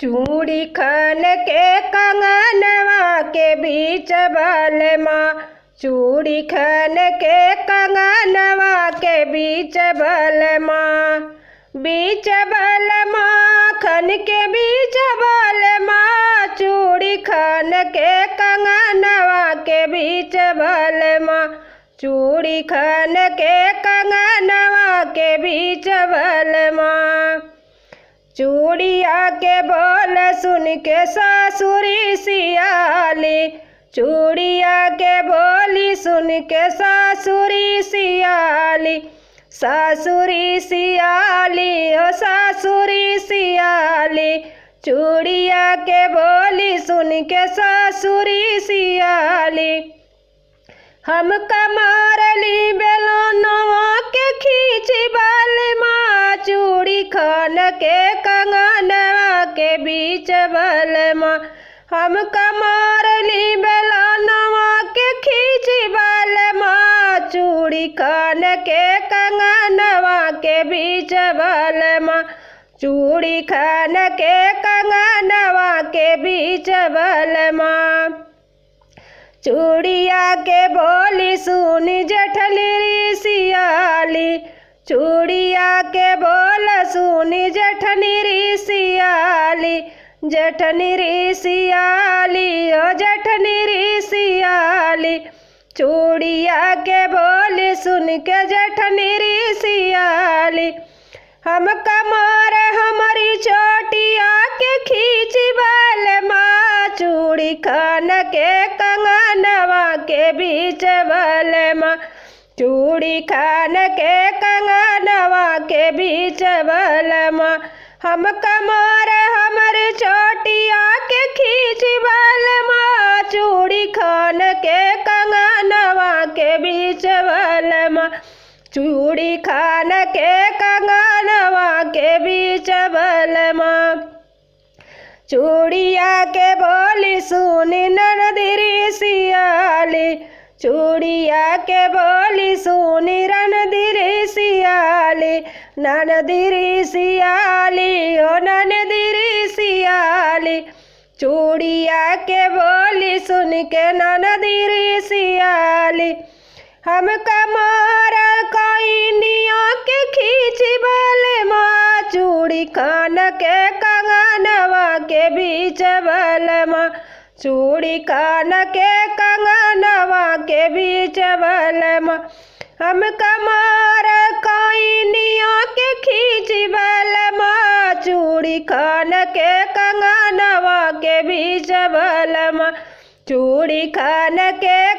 चूड़ी खन के कंगनवा के बीच बलमा, चूड़ी खन के कंगनवा के बीच बलमा, बीच बलमा खन के बीच बलमा, चूड़ी खन के कंगनवा के बीच बलमा, चूड़ी खन के कंगनवा के बीच बलमा। चूड़िया के बोल सुन के सासुरी सियाली, चूड़िया के बोली सुन के सासुरी सियाली, सासुरी सियाली ओ सासुरी सियाली, चूड़िया के बोली सुन के सासुरी सियाली। हम कमारली बेलनवा के खींची बलमा, चूड़ी खन के कंगनवा के बीच बलमा, हम कमारली बेलनवा के खींची बलमा, चूड़ी खन के कंगनवा के बीच बलमा, चूड़ी खन के कंगनवा के बीच बलमा। चूड़िया के बोली सुनी जेठनी सियाली, चूड़िया के बोल सुनी जेठनी सियाली, जेठनी सियाली ओ जेठनी सियाली, चूड़िया के बोली सुन के जेठनी सियाली। हम कमार हमारी चोटिया के खींची बलमा, चूड़ी खन के कंगनवा के बीच बलमा, चूड़ी खन के कंगनवा के बीच बलमा। हम कमार हमारी चोटिया के खींची बलमा, चूड़ी खन के कंगनवा के बीच बलमा, चूड़ी खन के कंगनवा के बीच बलमा। चूड़िया के बोली सुनी ननदिरी सियाली, चूड़िया के बोली सुनी रणदिरी सियाली, ननदिरी सियाली ओ ननदिरी सियाली, चूड़िया के बोली सुन के ननदिरी सियाली। हम कमार कोइनिया के खींची बलमा, चूड़ी खन के कंगनवा के बीच बलमा, चूड़ी खन के कंगनवा के बीच बलमा। हम कमार कोइनिया के खींची बलमा, चूड़ी खन के कंगनवा के बीच बलमा, चूड़ी खन के